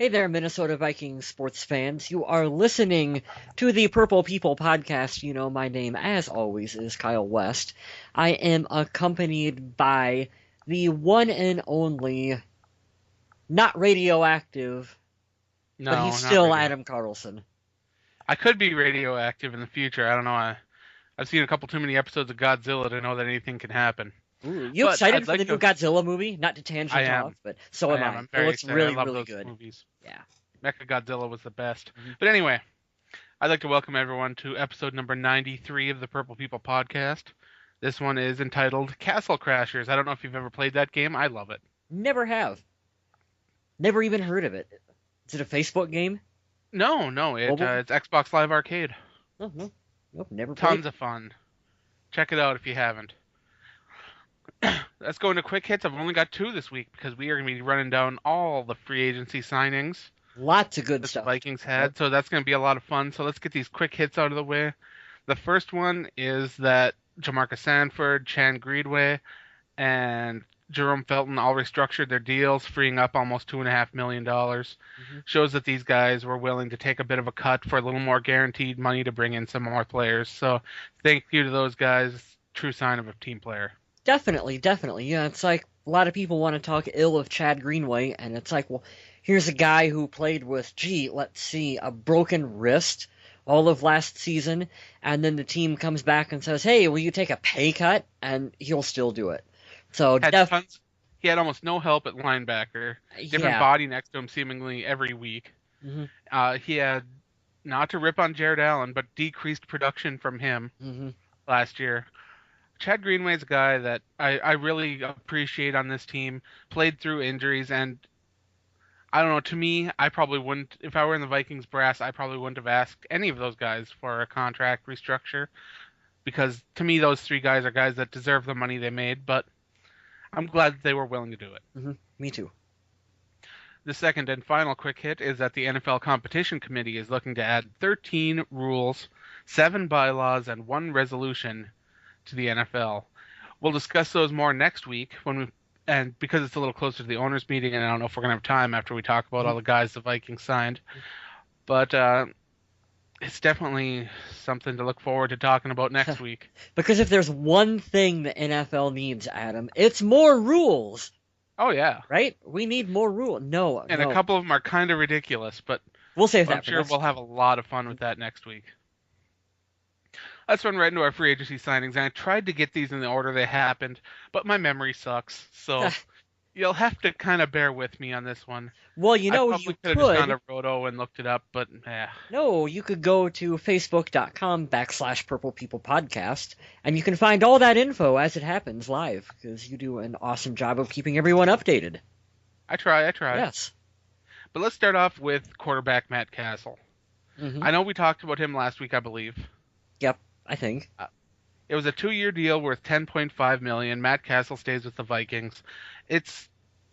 Hey there, Minnesota Vikings sports fans. You are listening to the Purple People podcast. You know, my name, as always, is Kyle West. I am accompanied by the one and only, not radioactive, but No, he's not still radio. Adam Carlson. I could be radioactive in the future. I don't know. I've seen a couple too many episodes of Godzilla to know that anything can happen. Ooh, you But excited I'd for the like new to. Godzilla movie? Not to I tangent off, am. but so I am am. I. I'm It very looks excited. I really, love really those good. movies. Yeah. Mechagodzilla was the best. Mhm. But anyway, I'd like to welcome everyone to episode number 93 of the Purple People podcast. This one is entitled Castle Crashers. I don't know if you've ever played that game. I love it. Never have. Never even heard of it. Is it a Facebook game? No, no, Mobile? it's Xbox Live Arcade. Oh, no. Nope, never played. Tons of fun. Check it out if you haven't. Let's go into quick hits. I've only got two this week because we are going to be running down all the free agency signings Lots of good that the stuff. Vikings Yep. had. So that's going to be a lot of fun. So let's get these quick hits out of the way. The first one is that Jamarcus Sanford, Chan Greenway, and Jerome Felton all restructured their deals, freeing up almost $2.5 million. Hmm. Shows that these guys were willing to take a bit of a cut for a little more guaranteed money to bring in some more players. So thank you to those guys. True sign of a team player. Definitely, definitely. Yeah, it's like a lot of people want to talk ill of Chad Greenway, and it's like, well, here's a guy who played with, let's see, a broken wrist all of last season, and then the team comes back and says, hey, will you take a pay cut? And he'll still do it. So, Had tons. He had almost no help at linebacker. Different yeah. body next to him seemingly every week. Hmm. He had, not to rip on Jared Allen, but decreased production from him Hmm. last year. Chad Greenway's a guy that I really appreciate on this team. Played through injuries, and I don't know. To me, I probably wouldn't. If I were in the Vikings brass, I probably wouldn't have asked any of those guys for a contract restructure because to me, those three guys are guys that deserve the money they made. But I'm glad that they were willing to do it. Hmm. Me too. The second and final quick hit is that the NFL Competition Committee is looking to add 13 rules, 7 bylaws, and 1 resolution to the NFL. We'll discuss those more next week and because it's a little closer to the owners' meeting, and I don't know if we're gonna have time after we talk about all the guys the Vikings signed, but it's definitely something to look forward to talking about next week. Because if there's one thing the NFL needs, Adam, it's more rules, Oh yeah, right? We need more rules. No, and a no. couple of them are kind of ridiculous, but We'll save I'm that for sure next. we'll have a lot of fun with that next week. Let's run right into our free agency signings. And I tried to get these in the order they happened, but my memory sucks. So you'll have to kind of bear with me on this one. Well, you I know, probably you could have just gone could. to Roto and looked it up, but No, you could go to facebook.com/Purple People Podcast, and you can find all that info as it happens live, because you do an awesome job of keeping everyone updated. I try. Yes. But let's start off with quarterback Matt Cassel. Hmm. I know we talked about him last week, I believe. Yep, I think. It was a 2-year deal worth $10.5 million. Matt Cassel stays with the Vikings. It's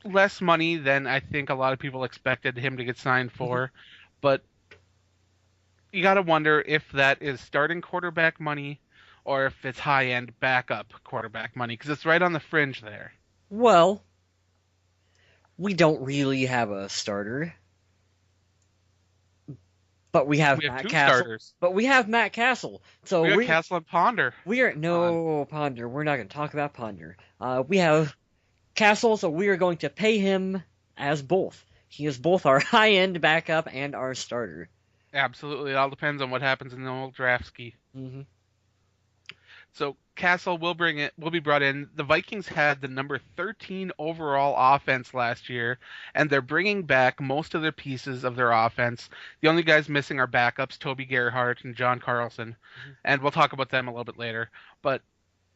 less money than I think a lot of people expected him to get signed for, but you got to wonder if that is starting quarterback money or if it's high-end backup quarterback money, because it's right on the fringe there. Well, we don't really have a starter, but we have We have Matt two Cassel. starters. But we have Matt Cassel, so We got Cassel and Ponder. no Ponder. We're not going to talk about Ponder. We have Cassel, so we are going to pay him as both. He is both our high-end backup and our starter. Absolutely. It all depends on what happens in the old draft ski. Hmm. So Cassel will be brought in. The Vikings had the number 13 overall offense last year, and they're bringing back most of their pieces of their offense. The only guys missing are backups, Toby Gerhart and John Carlson, and we'll talk about them a little bit later. But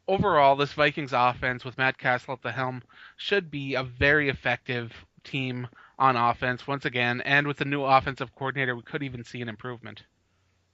overall, this Vikings offense with Matt Cassel at the helm should be a very effective team on offense once again, and with the new offensive coordinator, we could even see an improvement.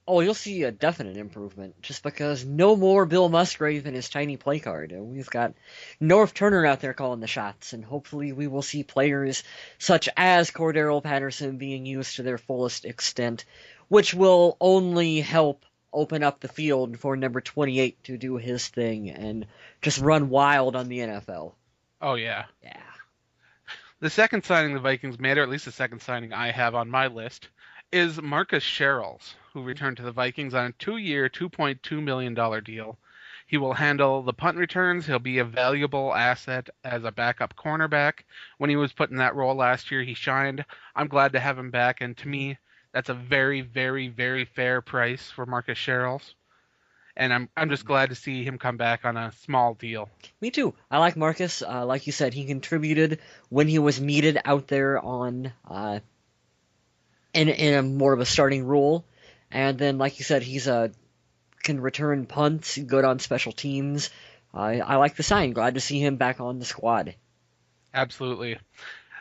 Oh, you'll see a definite improvement, just because no more Bill Musgrave and his tiny play card. We've got North Turner out there calling the shots, and hopefully we will see players such as Cordero Patterson being used to their fullest extent, which will only help open up the field for number 28 to do his thing and just run wild on the NFL. Oh yeah. Yeah. The second signing the Vikings made, or at least the second signing I have on my list, is Marcus Sherrills, who returned to the Vikings on a 2-year, $2.2 million deal. He will handle the punt returns. He'll be a valuable asset as a backup cornerback. When he was put in that role last year, he shined. I'm glad to have him back, and to me, that's a very, very, very fair price for Marcus Sherrills. And I'm just glad to see him come back on a small deal. Me too. I like Marcus. Like you said, he contributed when he was needed out there on in a more of a starting role. And then, like you said, he's can return punts, good on special teams. I like the sign. Glad to see him back on the squad. Absolutely.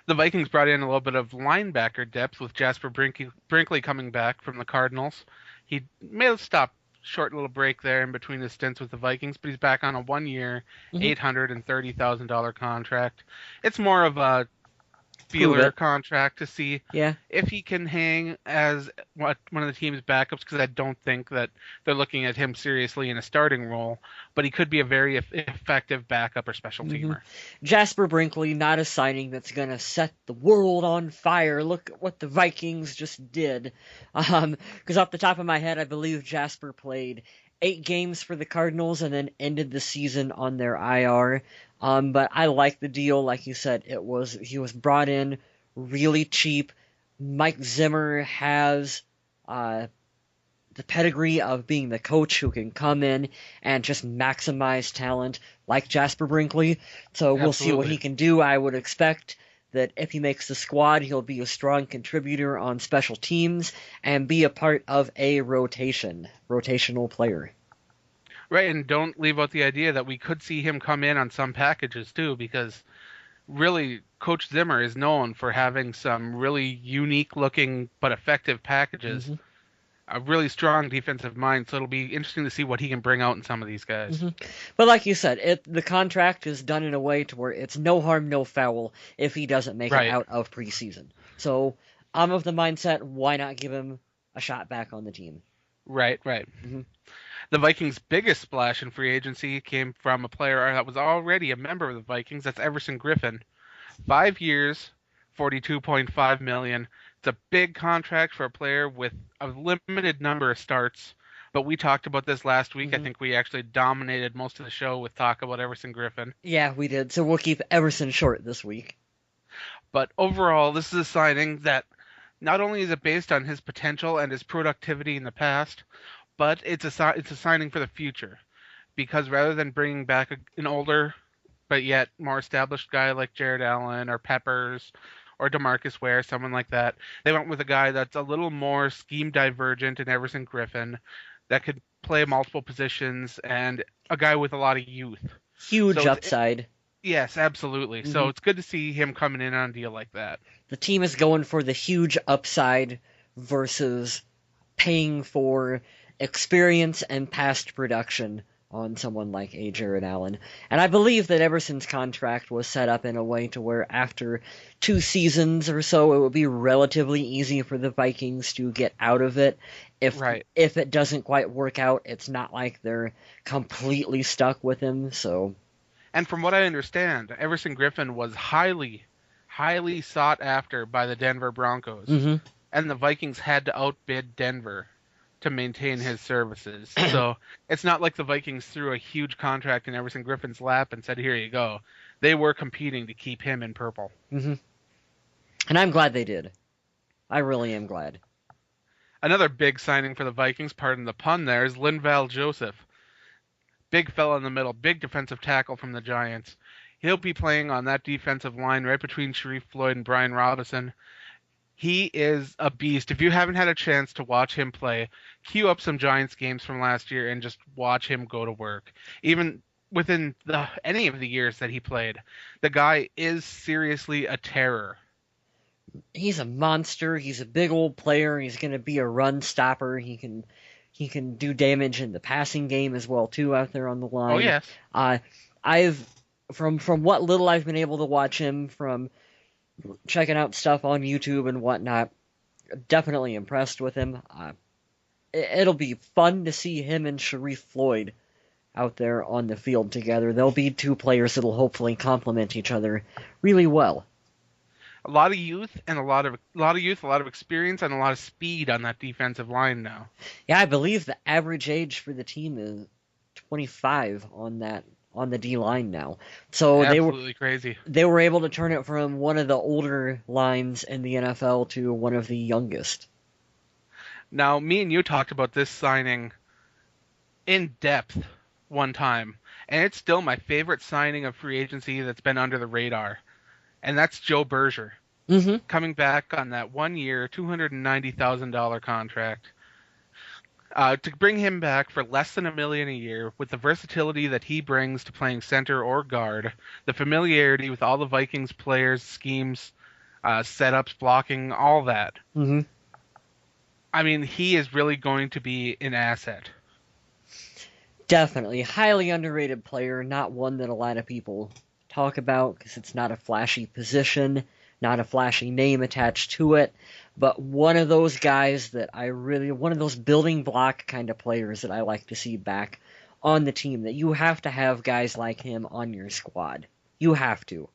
The Vikings brought in a little bit of linebacker depth with Jasper Brinkley coming back from the Cardinals. He may have stopped short little break there in between his stints with the Vikings, but he's back on a 1-year, $830,000 contract. It's more of a feeler contract to see if he can hang as one of the team's backups, because I don't think that they're looking at him seriously in a starting role, but he could be a very effective backup or special teamer. Jasper Brinkley, not a signing that's going to set the world on fire. Look at what the Vikings just did. Because off the top of my head, I believe Jasper played 8 games for the Cardinals and then ended the season on their IR. But I like the deal. Like you said, he was brought in really cheap. Mike Zimmer has the pedigree of being the coach who can come in and just maximize talent like Jasper Brinkley. So we'll see what he can do. I would expect that if he makes the squad, he'll be a strong contributor on special teams and be a part of a rotational player. Right, and don't leave out the idea that we could see him come in on some packages too, because really Coach Zimmer is known for having some really unique-looking but effective packages. A really strong defensive mind, so it'll be interesting to see what he can bring out in some of these guys. But like you said, the contract is done in a way to where it's no harm, no foul if he doesn't make it out of preseason. So I'm of the mindset, why not give him a shot back on the team? Right. The Vikings' biggest splash in free agency came from a player that was already a member of the Vikings. That's Everson Griffin. 5 years, $42.5 million. It's a big contract for a player with a limited number of starts. But we talked about this last week. I think we actually dominated most of the show with talk about Everson Griffin. Yeah, we did. So we'll keep Everson short this week. But overall, this is a signing that not only is it based on his potential and his productivity in the past, but it's a signing for the future, because rather than bringing back an older but yet more established guy like Jared Allen or Peppers or DeMarcus Ware, someone like that, they went with a guy that's a little more scheme divergent in Everson Griffin, that could play multiple positions, and a guy with a lot of youth. Huge upside. Yes, absolutely. So it's good to see him coming in on a deal like that. The team is going for the huge upside versus paying for experience and past production on someone like Jared Allen. And I believe that Everson's contract was set up in a way to where after 2 seasons or so, it would be relatively easy for the Vikings to get out of it. If it doesn't quite work out, it's not like they're completely stuck with him. So, and from what I understand, Everson Griffin was highly, highly sought after by the Denver Broncos. And the Vikings had to outbid Denver to maintain his services. So it's not like the Vikings threw a huge contract in Everson Griffin's lap and said, here you go. They were competing to keep him in purple. And I'm glad they did. I really am glad. Another big signing for the Vikings, pardon the pun there, is Linval Joseph. Big fella in the middle, big defensive tackle from the Giants. He'll be playing on that defensive line right between Sharif Floyd and Brian Robinson. He is a beast. If you haven't had a chance to watch him play, queue up some Giants games from last year and just watch him go to work. Even within any of the years that he played, the guy is seriously a terror. He's a monster. He's a big old player. He's going to be a run stopper. He can do damage in the passing game as well too out there on the line. Oh yes. I've from what little I've been able to watch him, from checking out stuff on YouTube and whatnot, definitely impressed with him. It'll be fun to see him and Sharif Floyd out there on the field together. They'll be 2 players that'll hopefully complement each other really well. A lot of youth and a lot of experience, and a lot of speed on that defensive line now. Yeah, I believe the average age for the team is 25 on the D line now. So Absolutely crazy. they were able to turn it from one of the older lines in the NFL to one of the youngest. Now, me and you talked about this signing in depth one time, and it's still my favorite signing of free agency that's been under the radar, and that's Joe Berger Hmm. coming back on that 1 year, $290,000 contract. To bring him back for less than $1 million a year, with the versatility that he brings to playing center or guard, the familiarity with all the Vikings players, schemes, setups, blocking, all that. Hmm. I mean, he is really going to be an asset. Definitely. Highly underrated player, not one that a lot of people talk about because it's not a flashy position, not a flashy name attached to it, but one of those guys that one of those building block kind of players that I like to see back on the team, that you have to have guys like him on your squad. You have to.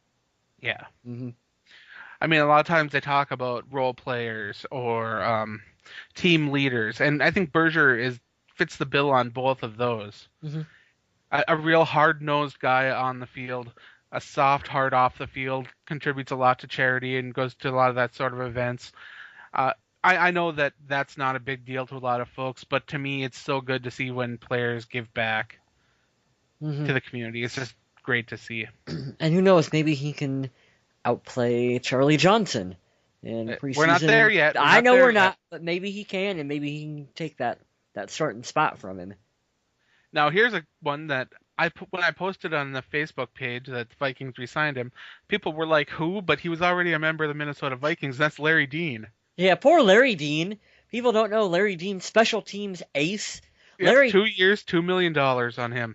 Yeah. Hmm. I mean, a lot of times they talk about role players or team leaders, and I think Berger fits the bill on both of those. Hmm. A real hard-nosed guy on the field, a soft heart off the field, contributes a lot to charity and goes to a lot of that sort of events. Uh, I know that that's not a big deal to a lot of folks, but to me, it's so good to see when players give back Hmm. to the community. It's just great to see. And who knows, maybe he can outplay Charlie Johnson in We're not there preseason. yet. We're I not know there we're yet. not, but maybe he can, and maybe he can take that starting spot from him. Now, here's a one that when I posted on the Facebook page that the Vikings re-signed him, people were like, "Who?" But he was already a member of the Minnesota Vikings. That's Larry Dean. Yeah, poor Larry Dean. People don't know Larry Dean, special teams ace. Yep, Larry 2 years, $2 million on him.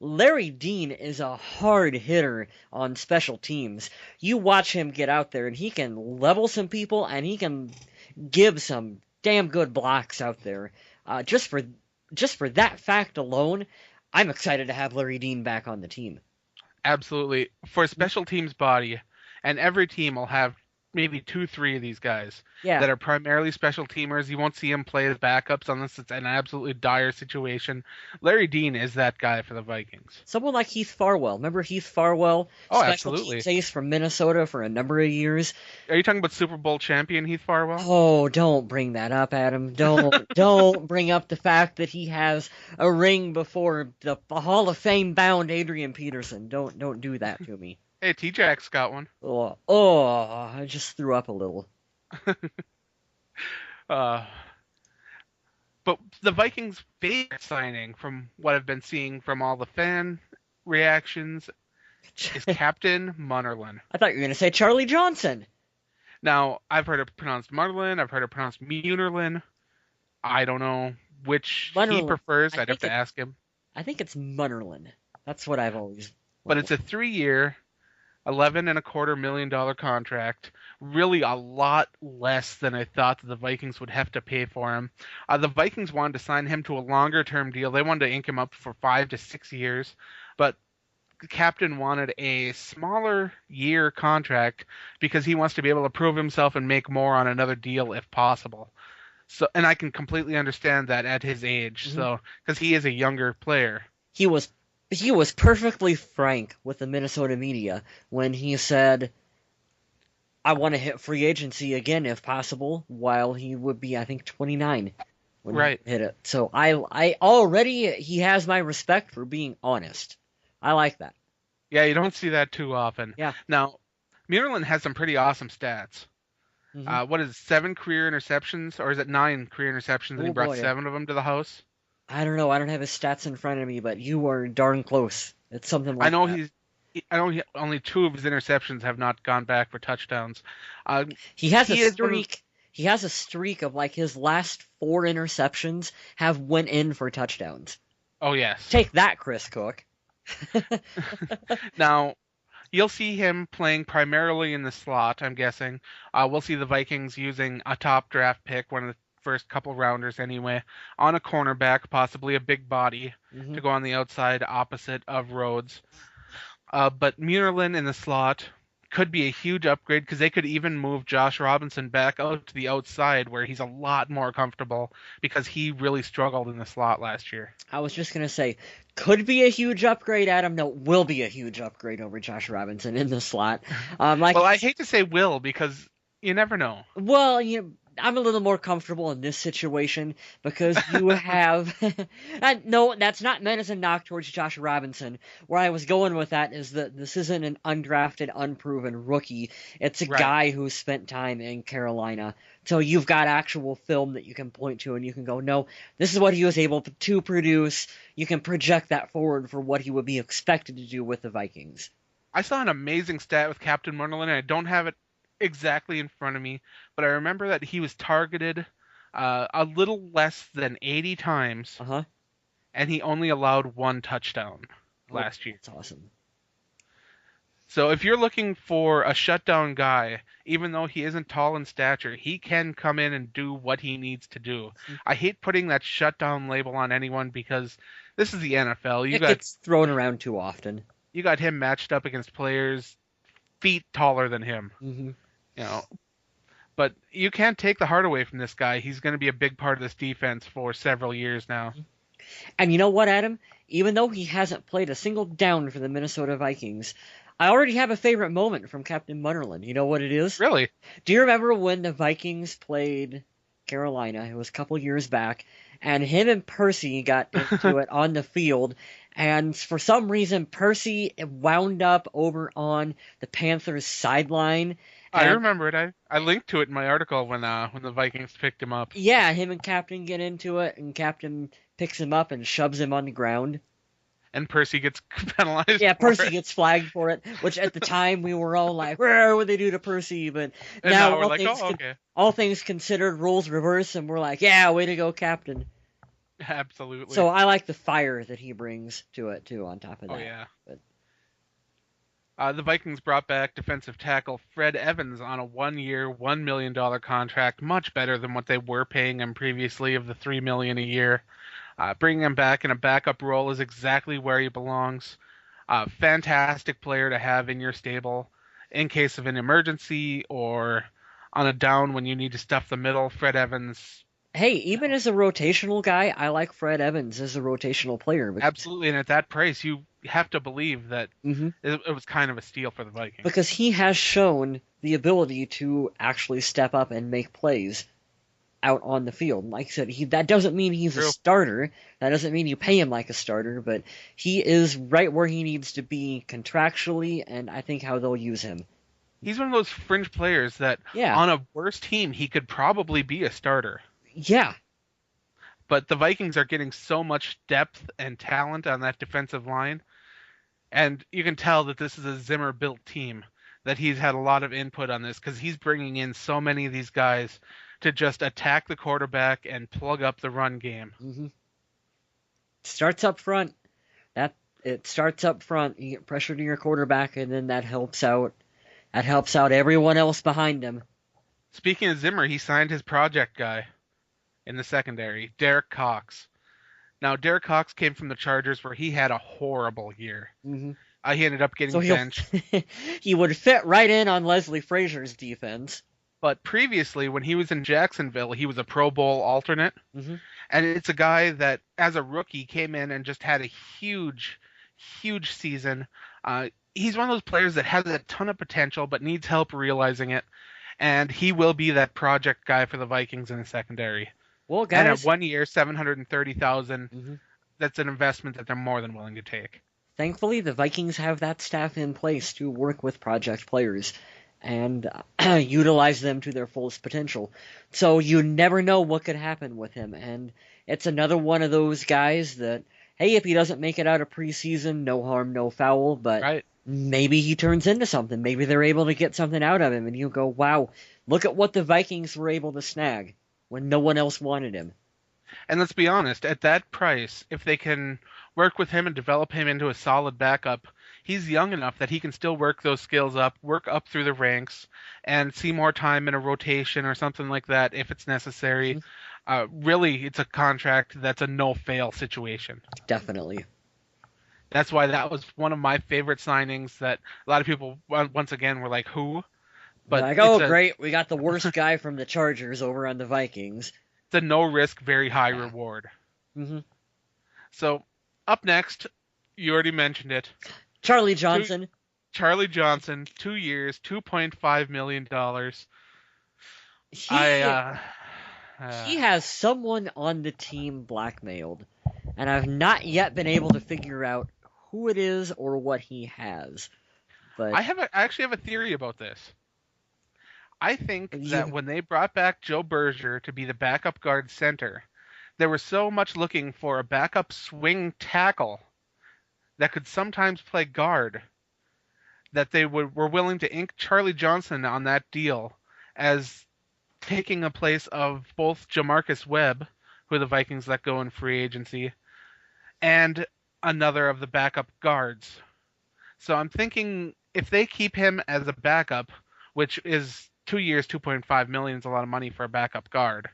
Larry Dean is a hard hitter on special teams. You watch him get out there, and he can level some people, and he can give some damn good blocks out there. Just for that fact alone, I'm excited to have Larry Dean back on the team. Absolutely. For a special teams body, and every team will have maybe two, three of these guys Yeah, that are primarily special teamers. You won't see them play as backups unless it's an absolutely dire situation. Larry Dean is that guy for the Vikings. someone like Heath Farwell. Remember Heath Farwell, Oh, special absolutely. teams ace from Minnesota for a number of years. Are you talking about Super Bowl champion Heath Farwell? Oh, don't bring that up, Adam. Don't bring up the fact that he has a ring before the Hall of Fame bound Adrian Peterson. Don't do that to me. Hey, T-Jack's got one. I just threw up a little. Uh, but the Vikings' favorite signing, from what I've been seeing from all the fan reactions, is Captain Munnerlyn. I thought you were gonna say Charlie Johnson. Now, I've heard it pronounced Munnerlyn. I've heard it pronounced Munerlyn. I don't know which he Munnerlyn. prefers. I I'd have think to ask him. I think it's Munnerlyn. That's what I've always. But it's a 3 year, $11.25 million contract. Really, a lot less than I thought that the Vikings would have to pay for him. The Vikings wanted to sign him to a longer-term deal. They wanted to ink him up for 5 to 6 years, but the captain wanted a smaller year contract because he wants to be able to prove himself and make more on another deal if possible. So, and I can completely understand that at his age. Mhm. So, because he is a younger player. He was perfectly frank with the Minnesota media when he said, "I want to hit free agency again if possible," while he would be, I think, 29 when Right. he hit it. So I already he has my respect for being honest. I like that. Yeah, you don't see that too often. Yeah. Now, Munerlyn has some pretty awesome stats. Hmm. What is it, 7 career interceptions, or is it 9 career interceptions, and he Oh brought boy, 7 of them to the house? I don't know. I don't have his stats in front of me, but you are darn close. It's something I like know that. only 2 of his interceptions have not gone back for touchdowns. Uh, He has a he is one of, streak. He has a streak of like his last 4 interceptions have went in for touchdowns. oh yes. Take that, Chris Cook. Now, you'll see him playing primarily in the slot, I'm guessing. We'll see the Vikings using a top draft pick, one of the first couple rounders anyway, on a cornerback, possibly a big body, Hmm. to go on the outside opposite of Rhodes. But Munerlyn in the slot could be a huge upgrade because they could even move Josh Robinson back out to the outside where he's a lot more comfortable because he really struggled in the slot last year. I was just gonna say, could be a huge upgrade, Adam. No, will be a huge upgrade over Josh Robinson in the slot. Well, I hate to say will because you never know. Well, I'm a little more comfortable in this situation because you have. No, that's not meant as a knock towards Josh Robinson. Where I was going with that is that this isn't an undrafted, unproven rookie. It's a Right. guy who spent time in Carolina. So you've got actual film that you can point to and you can go, no, this is what he was able to produce. You can project that forward for what he would be expected to do with the Vikings. I saw an amazing stat with Captain Munderland, and I don't have it exactly in front of me, but I remember that he was targeted a little less than 80 times, Uh-huh. and he only allowed 1 touchdown last year. That's awesome. So if you're looking for a shutdown guy, even though he isn't tall in stature, he can come in and do what he needs to do. I hate putting that shutdown label on anyone because this is the NFL. It gets thrown around too often. You got him matched up against players feet taller than him. Mm-hmm. You know, but you can't take the heart away from this guy. He's going to be a big part of this defense for several years now. And you know what, Adam? Even though he hasn't played a single down for the Minnesota Vikings, I already have a favorite moment from Captain Munderland. You know what it is? Really? Do you remember when the Vikings played Carolina? It was a couple years back, and him and Percy got into it on the field, and for some reason Percy wound up over on the Panthers' sideline. I remember it. I linked to it in my article when the Vikings picked him up. Yeah, him and Captain get into it, and Captain picks him up and shoves him on the ground. And Percy gets penalized. Yeah, Percy for it. gets flagged for it, which at the time we were all like, "What would they do to Percy?" But And now we're like, oh, okay. all things considered, roles reverse, and we're like, "Yeah, way to go, Captain." Absolutely. So I like the fire that he brings to it too. On top of that, Oh yeah. But The Vikings brought back defensive tackle Fred Evans on a 1-year, $1 million contract, much better than what they were paying him previously of the $3 million a year. Bringing him back in a backup role is exactly where he belongs. Fantastic player to have in your stable in case of an emergency or on a down when you need to stuff the middle. Fred Evans. hey, even as a rotational guy, I like Fred Evans as a rotational player. Absolutely, and at that price, you have to believe that Mm-hmm. it was kind of a steal for the Vikings. Because he has shown the ability to actually step up and make plays out on the field. Like I said, that doesn't mean he's True. a starter. That doesn't mean you pay him like a starter, but he is right where he needs to be contractually, and I think how they'll use him. He's one of those fringe players that Yeah. on a worse team, he could probably be a starter. Yeah. But the Vikings are getting so much depth and talent on that defensive line, and you can tell that this is a Zimmer-built team, that he's had a lot of input on this because he's bringing in so many of these guys to just attack the quarterback and plug up the run game. Mm-hmm. Starts up front. It starts up front. You get pressure to your quarterback, and then that helps out. That helps out everyone else behind him. Speaking of Zimmer, he signed his project guy in the secondary, Derek Cox. Now, Derek Cox came from the Chargers where he had a horrible year. Mm-hmm. He ended up getting benched. He would fit right in on Leslie Frazier's defense. But previously, when he was in Jacksonville, he was a Pro Bowl alternate. Mm-hmm. And it's a guy that, as a rookie, came in and just had a huge, huge season. He's one of those players that has a ton of potential but needs help realizing it. And he will be that project guy for the Vikings in the secondary. Well, And guys, at 1 year, $730,000, mm-hmm. that's an investment that they're more than willing to take. Thankfully, the Vikings have that staff in place to work with project players and utilize them to their fullest potential. So you never know what could happen with him. And it's another one of those guys that, hey, if he doesn't make it out of preseason, no harm, no foul. But Right. maybe he turns into something. Maybe they're able to get something out of him. And you go, wow, look at what the Vikings were able to snag when no one else wanted him. And let's be honest, at that price, if they can work with him and develop him into a solid backup, he's young enough that he can still work those skills up, work up through the ranks, and see more time in a rotation or something like that if it's necessary. Really, it's a contract that's a no-fail situation. Definitely. That's why that was one of my favorite signings that a lot of people once again were like, who? But Like, it's oh a great, we got the worst guy from the Chargers over on the Vikings. it's a no risk, very high Yeah. reward. hmm So up next, you already mentioned it. Charlie Two, Johnson. Charlie Johnson, 2 years, $2.5 million. I He he has someone on the team blackmailed, and I've not yet been able to figure out who it is or what he has. But I actually have a theory about this. I think that you, when they brought back Joe Berger to be the backup guard center, they were so much looking for a backup swing tackle that could sometimes play guard that were willing to ink Charlie Johnson on that deal as taking a place of both Jamarcus Webb, who the Vikings let go in free agency, and another of the backup guards. So I'm thinking if they keep him as a backup, which is 2 years, 2.5 million is a lot of money for a backup guard,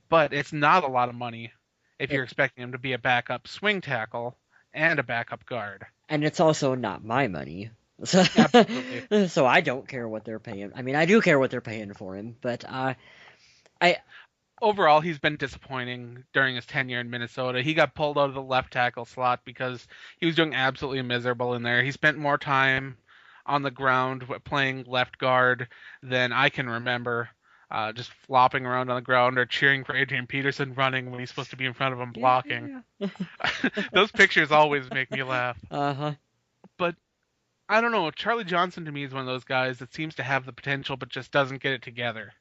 but it's not a lot of money if you're it, expecting him to be a backup swing tackle and a backup guard. and it's also not my money. So, Absolutely. so I don't care what they're paying. I mean, I do care what they're paying for him, but I Overall, he's been disappointing during his tenure in Minnesota. He got pulled out of the left tackle slot because he was doing absolutely miserable in there. He spent more time on the ground playing left guard than I can remember, just flopping around on the ground or cheering for Adrian Peterson running when he's supposed to be in front of him blocking. yeah. Those pictures always make me laugh. Uh-huh. But I don't know. Charlie Johnson to me is one of those guys that seems to have the potential but just doesn't get it together.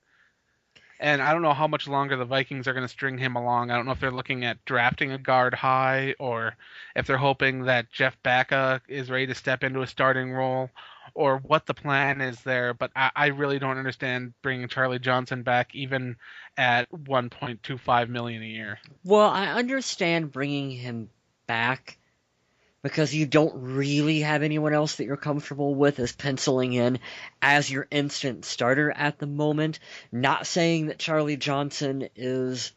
And I don't know how much longer the Vikings are going to string him along. I don't know if they're looking at drafting a guard high or if they're hoping that Jeff Backa is ready to step into a starting role or what the plan is there. But I really don't understand bringing Charlie Johnson back even at 1.25 million a year. Well, I understand bringing him back because you don't really have anyone else that you're comfortable with as penciling in as your instant starter at the moment. Not saying that Charlie Johnson is.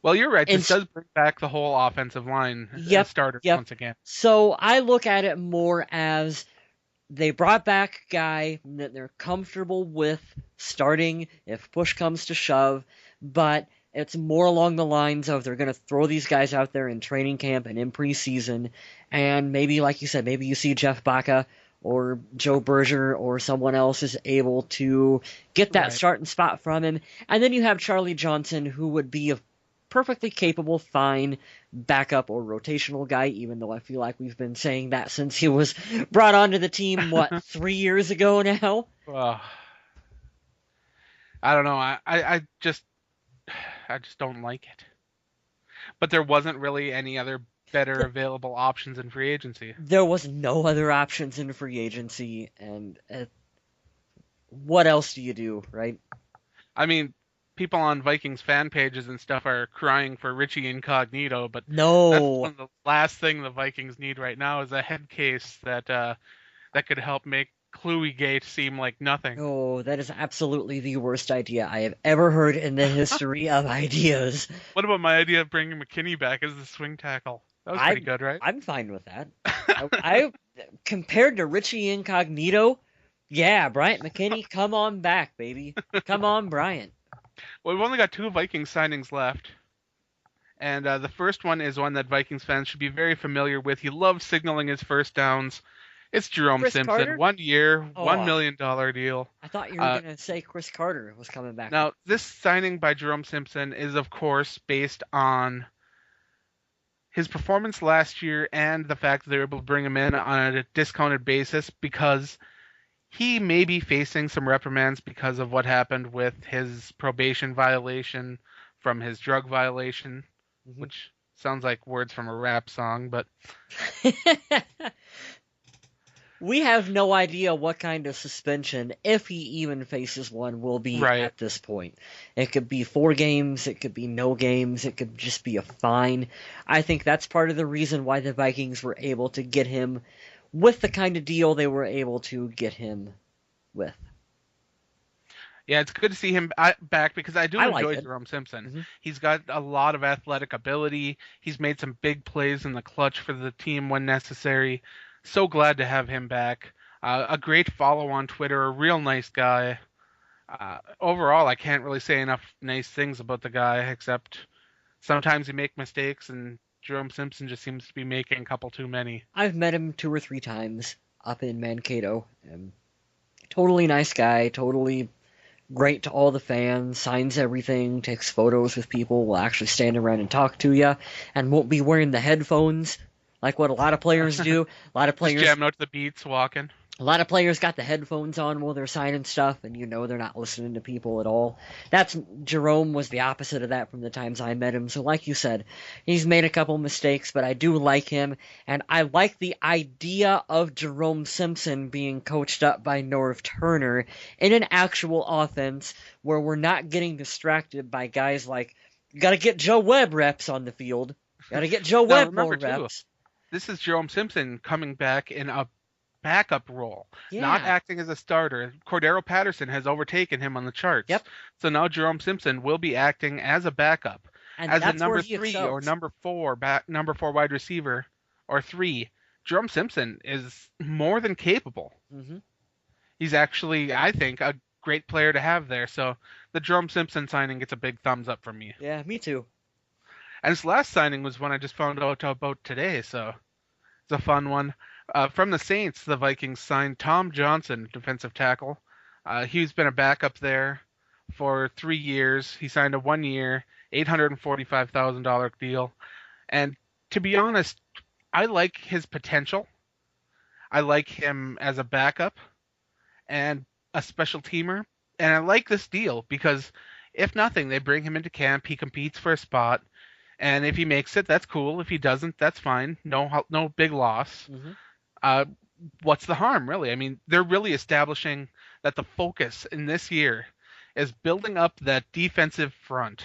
Well, you're right. This does bring back the whole offensive line Yep, starter yep. once again. So I look at it more as they brought back a guy that they're comfortable with starting if push comes to shove, but it's more along the lines of they're going to throw these guys out there in training camp and in preseason, and maybe, like you said, maybe you see Jeff Baca or Joe Berger or someone else is able to get that starting spot from him, and then you have Charlie Johnson, who would be a perfectly capable, fine backup or rotational guy, even though I feel like we've been saying that since he was brought onto the team, 3 years ago now? I don't know. I just don't like it. But there wasn't really any other better available options in free agency. There was no other options in free agency, and what else do you do, right? I mean, people on Vikings fan pages and stuff are crying for Richie Incognito, but No. that's one of the last thing the Vikings need right now is a head case that could help make Cluey-gate seem like nothing. Oh, that is absolutely the worst idea I have ever heard in the history of ideas. What about my idea of bringing McKinney back as the swing tackle? That was pretty good, right? I'm fine with that. I compared to Richie Incognito, yeah, Bryant McKinney, come on back, baby. Come on, Bryant. Well, we've only got 2 Vikings signings left. And the first one is one that Vikings fans should be very familiar with. He loves signaling his first downs. It's Jerome Chris Simpson. Carter? 1 year, Oh. $1 million deal. I thought you were going to say Chris Carter was coming back. Now, this signing by Jerome Simpson is, of course, based on his performance last year and the fact that they were able to bring him in on a discounted basis because he may be facing some reprimands because of what happened with his probation violation from his drug violation, which sounds like words from a rap song, but we have no idea what kind of suspension, if he even faces one, will be at this point. It could be 4 games, it could be no games, it could just be a fine. I think that's part of the reason why the Vikings were able to get him with the kind of deal they were able to get him with. Yeah, it's good to see him back because I do I like enjoy it. Jerome Simpson. Hmm. He's got a lot of athletic ability. He's made some big plays in the clutch for the team when necessary. So glad to have him back. A great follow on Twitter, a real nice guy. Overall, I can't really say enough nice things about the guy, except sometimes he make mistakes, and Jerome Simpson just seems to be making a couple too many. I've met him 2 or 3 times up in Mankato. Totally nice guy, totally great to all the fans, signs everything, takes photos with people, will actually stand around and talk to you, and won't be wearing the headphones like what a lot of players do. A lot of Just players jamming out to the beats, walking. A lot of players got the headphones on while they're signing stuff, and they're not listening to people at all. That's Jerome was the opposite of that from the times I met him. So, like you said, he's made a couple mistakes, but I do like him, and I like the idea of Jerome Simpson being coached up by Norv Turner in an actual offense where we're not getting distracted by guys like, you got to get Joe Webb reps on the field. Got to get Joe Now Webb more remember too, reps. this is Jerome Simpson coming back in a backup role, not Yeah. acting as a starter. Cordero Patterson has overtaken him on the charts. Yep. So now Jerome Simpson will be acting as a backup, And as a that's where number he 3 or excels. number 4 wide receiver or 3. Jerome Simpson is more than capable. Hmm. He's actually, I think, a great player to have there. So the Jerome Simpson signing gets a big thumbs up from me. Yeah, me too. And his last signing was one I just found out about today, so it's a fun one. From the Saints, the Vikings signed Tom Johnson, defensive tackle. He's been a backup there for 3 years. He signed a 1 year, $845,000 deal. And to be honest, I like his potential. I like him as a backup and a special teamer. And I like this deal because, if nothing, they bring him into camp. He competes for a spot. And if he makes it, that's cool. If he doesn't, that's fine. No big loss. Hmm. Uh, what's the harm, really? I mean, they're really establishing that the focus in this year is building up that defensive front.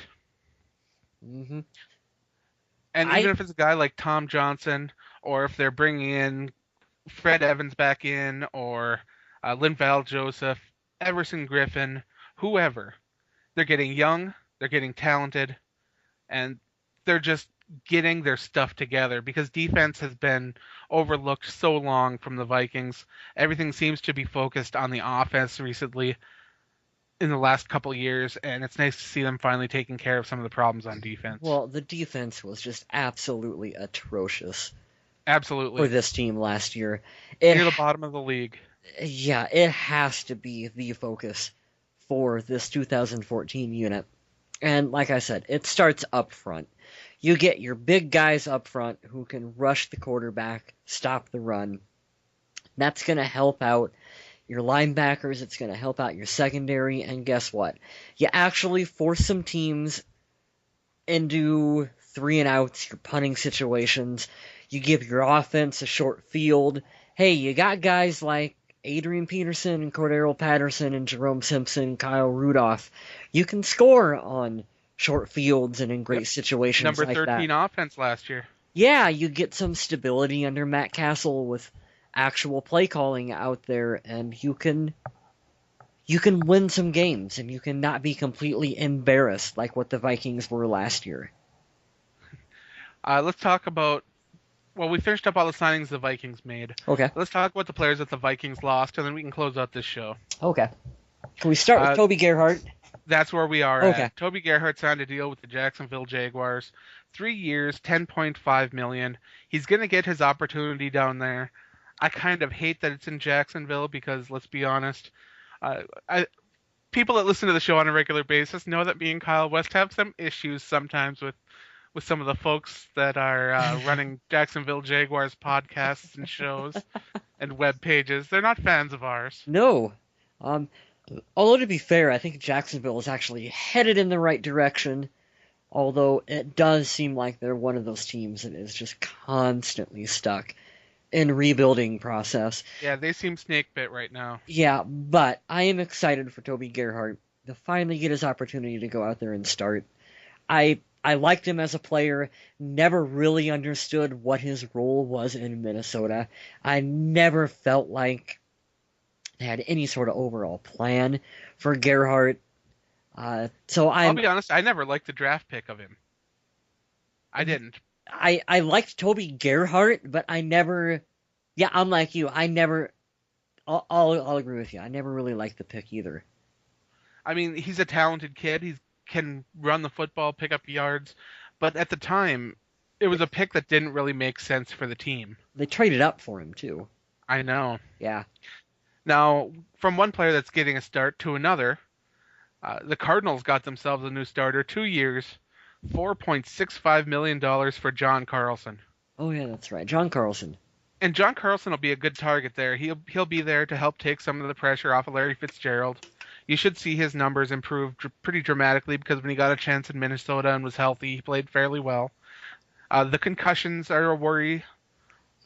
Hmm. And even I if it's a guy like Tom Johnson, or if they're bringing in Fred Evans back in, or Linval Joseph, Everson Griffin, whoever, they're getting young, they're getting talented, and they're just getting their stuff together because defense has been overlooked so long from the Vikings. Everything seems to be focused on the offense recently in the last couple years, and it's nice to see them finally taking care of some of the problems on defense. Well, the defense was just absolutely atrocious for Absolutely. this team last year. Near the bottom of the league. Yeah, it has to be the focus for this 2014 unit. And like I said, it starts up front. You get your big guys up front who can rush the quarterback, stop the run. That's going to help out your linebackers, it's going to help out your secondary, and guess what? You actually force some teams into 3-and-outs, your punting situations. You give your offense a short field. Hey, you got guys like Adrian Peterson and Cordero Patterson and Jerome Simpson, Kyle Rudolph. You can score on short fields and in Yep. great situations Number like that. 13 offense last year. Yeah, you get some stability under Matt Cassel with actual play calling out there, and you can win some games, and you can not be completely embarrassed like what the Vikings were last year. Let's talk about. Well, we finished up all the signings the Vikings made. Okay. Let's talk about the players that the Vikings lost, and then we can close out this show. Okay. Can we start with Toby Gerhart? That's where we are Okay. at. Toby Gerhart signed a deal with the Jacksonville Jaguars. 3 years, $10.5 million. He's going to get his opportunity down there. I kind of hate that it's in Jacksonville because, let's be honest, people that listen to the show on a regular basis know that me and Kyle West have some issues sometimes with some of the folks that are running Jacksonville Jaguars podcasts and shows and web pages. They're not fans of ours. No. Although to be fair, I think Jacksonville is actually headed in the right direction. Although it does seem like they're one of those teams that is just constantly stuck in rebuilding process. Yeah, they seem snake bit right now. Yeah, but I am excited for Toby Gerhart to finally get his opportunity to go out there and start. I liked him as a player, never really understood what his role was in Minnesota. I never felt like they had any sort of overall plan for Gerhardt. So I'll be honest, I never liked the draft pick of him. I didn't. I liked Toby Gerhardt, but I never. Yeah, unlike you, I never. I'll agree with you. I never really liked the pick either. I mean, he's a talented kid. He can run the football, pick up yards, but at the time, it was a pick that didn't really make sense for the team. They traded up for him too. I know. Yeah. Now, from one player that's getting a start to another, the Cardinals got themselves a new starter, 2 years, $4.65 million for John Carlson. Oh yeah, that's right, John Carlson. And John Carlson will be a good target there. He'll be there to help take some of the pressure off of Larry Fitzgerald. You should see his numbers improve pretty dramatically because when he got a chance in Minnesota and was healthy, he played fairly well. The concussions are a worry,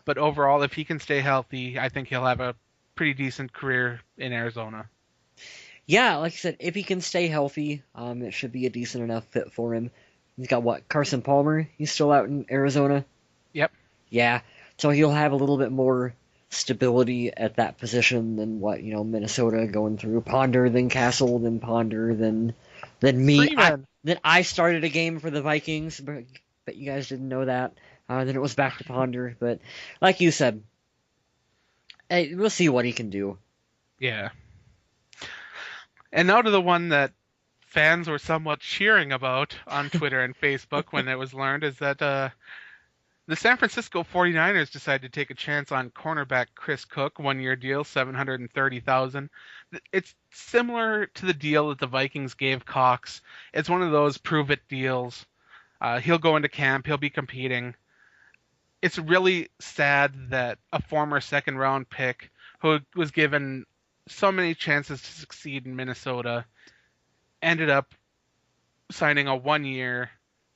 but overall, if he can stay healthy, I think he'll have a pretty decent career in Arizona. Yeah, like I said, if he can stay healthy, it should be a decent enough fit for him. He's got what, Carson Palmer? He's still out in Arizona? Yep. Yeah, so he'll have a little bit more stability at that position than what, Minnesota going through. Ponder, then Cassel, then Ponder, then me. Then I started a game for the Vikings, but you guys didn't know that. Then it was back to Ponder, but like you said, hey, we'll see what he can do. Yeah. And now to the one that fans were somewhat cheering about on Twitter and Facebook when it was learned is that the San Francisco 49ers decided to take a chance on cornerback Chris Cook, 1-year deal, $730,000. It's similar to the deal that the Vikings gave Cox. It's one of those prove-it deals. He'll go into camp. He'll be competing. It's really sad that a former second-round pick who was given so many chances to succeed in Minnesota ended up signing a 1-year,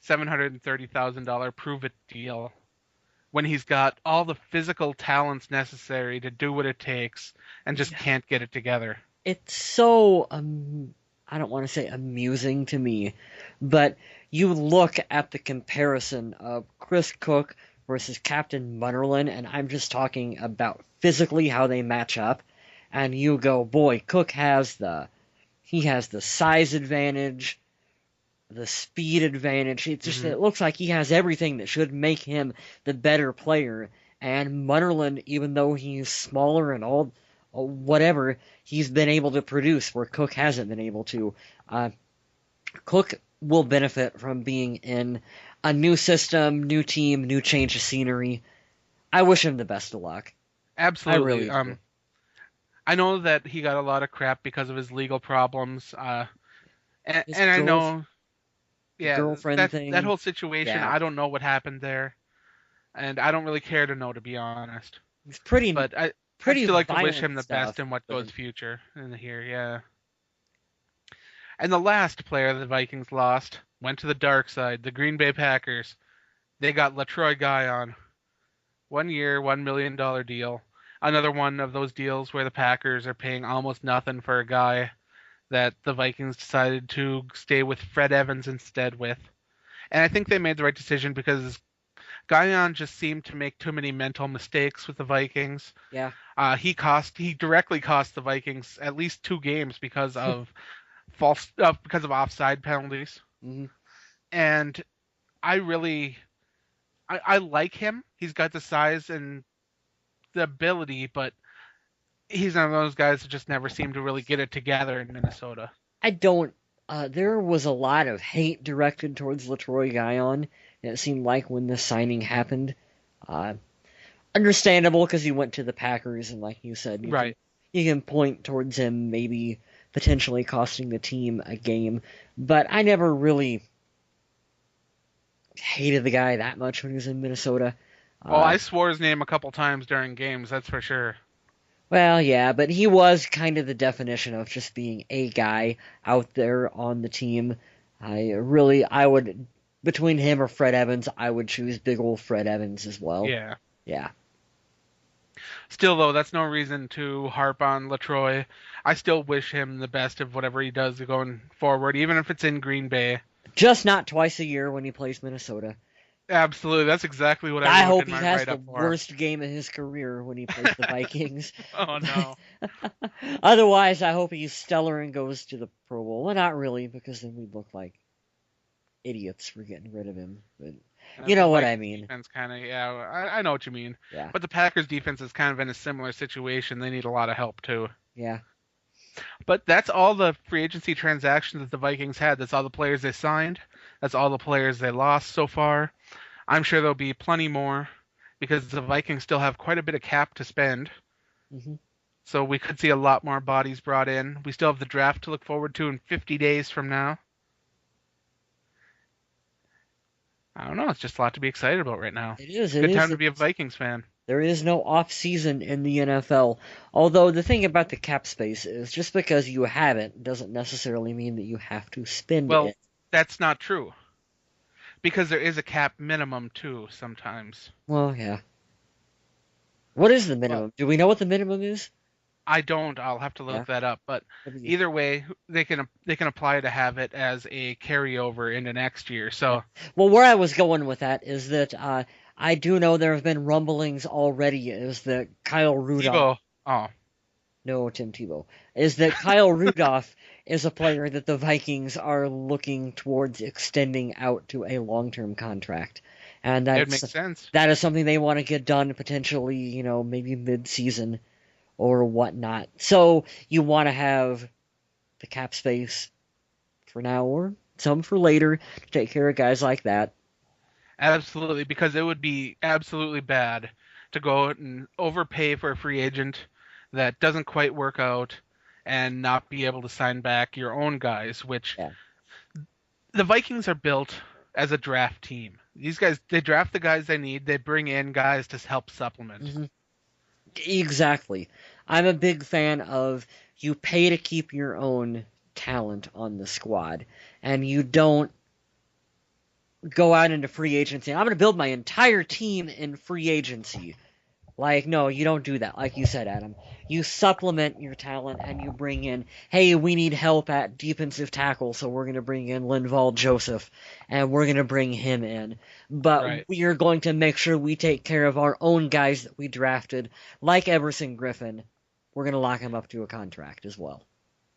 $730,000 prove-it deal when he's got all the physical talents necessary to do what it takes and just can't get it together. It's so, I don't want to say amusing to me, but you look at the comparison of Chris Cook versus Captain Munnerlyn, and I'm just talking about physically how they match up, and you go, boy, Cook has the size advantage, the speed advantage. It's just it looks like he has everything that should make him the better player. And Munnerlyn, even though he's smaller and all whatever, he's been able to produce where Cook hasn't been able to. Cook will benefit from being in a new system, new team, new change of scenery. I wish him the best of luck. Absolutely. I really do. I know that he got a lot of crap because of his legal problems. And I know, girlfriend thing. That whole situation, Yeah. I don't know what happened there. And I don't really care to know, to be honest. It's pretty. But I still like to wish him the best in what goes future in here, yeah. And the last player the Vikings lost went to the dark side, the Green Bay Packers. They got LaTroy Guion. 1 year, $1 million deal. Another one of those deals where the Packers are paying almost nothing for a guy that the Vikings decided to stay with Fred Evans instead with. And I think they made the right decision because Guion just seemed to make too many mental mistakes with the Vikings. Yeah. He directly cost the Vikings at least 2 games because of because of offside penalties. Mm-hmm. And I like him. He's got the size and the ability, but he's one of those guys that just never seem to really get it together in Minnesota. I don't. There was a lot of hate directed towards LaTroy Guion. It seemed like when this signing happened. Understandable because he went to the Packers, and like you said, you can point towards him maybe potentially costing the team a game. But I never really hated the guy that much when he was in Minnesota. I swore his name a couple times during games, that's for sure. Well, yeah, but he was kind of the definition of just being a guy out there on the team. I would, between him or Fred Evans, I would choose big old Fred Evans as well. Yeah. Yeah. Still, though, that's no reason to harp on LaTroy. I still wish him the best of whatever he does going forward, even if it's in Green Bay. Just not twice a year when he plays Minnesota. Absolutely, that's exactly what I I wrote hope in he my has the write-up for. worst game of his career when he plays the Vikings. Oh no. Otherwise, I hope he's stellar and goes to the Pro Bowl. Well, not really, because then we'd look like idiots for getting rid of him. But you The know what I Vikings mean. defense kind of, yeah, I know what you mean. Yeah, But the Packers defense is kind of in a similar situation. They need a lot of help too. yeah. But that's all the free agency transactions that the Vikings had. That's all the players they signed. That's all the players they lost so far. I'm sure there'll be plenty more because the Vikings still have quite a bit of cap to spend. Hmm. So we could see a lot more bodies brought in. We still have the draft to look forward to in 50 days from now. I don't know. It's just a lot to be excited about right now. It is. It's a It good is. time to be a Vikings fan. There is no off season in the NFL. Although the thing about the cap space is just because you have it doesn't necessarily mean that you have to spend Well, it. that's not true because there is a cap minimum too sometimes. Well, yeah. What is the Well, minimum? Do we know what the minimum is? I don't. I'll have to Yeah. look that up. But That'd be- either way, they can apply to have it as a carryover into next year. yeah. So Well, where I was going with that is that I do know there have been rumblings already is that Kyle Rudolph, Tebow. Oh, no Tim Tebow, is that Kyle Rudolph is a player that the Vikings are looking towards extending out to a long-term contract. And it makes sense. that is something they want to get done potentially, maybe mid-season or whatnot. So you want to have the cap space for now or some for later to take care of guys like that. Absolutely, because it would be absolutely bad to go out and overpay for a free agent that doesn't quite work out and not be able to sign back your own guys, which Yeah. the Vikings are built as a draft team. These guys, they draft the guys they need, they bring in guys to help supplement. Hmm. Exactly. I'm a big fan of you pay to keep your own talent on the squad, and you don't go out into free agency. I'm going to build my entire team in free agency. Like, no, you don't do that. Like you said, Adam, you supplement your talent and you bring in, hey, we need help at defensive tackle, so we're going to bring in Linval Joseph, and we're going to bring him in. But Right. we are going to make sure we take care of our own guys that we drafted, like Everson Griffin. We're going to lock him up to a contract as well.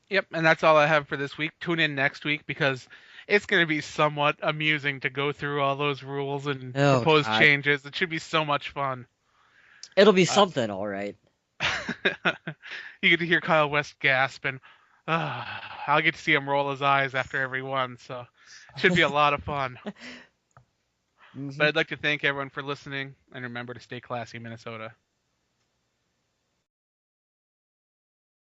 Yep, and that's all I have for this week. Tune in next week because it's going to be somewhat amusing to go through all those rules and Oh, propose God. changes. It should be so much fun. It'll be Uh, something, all right. you get to hear Kyle West gasp, and I'll get to see him roll his eyes after every one. So it should be a lot of fun. Hmm. But I'd like to thank everyone for listening, and remember to stay classy, Minnesota.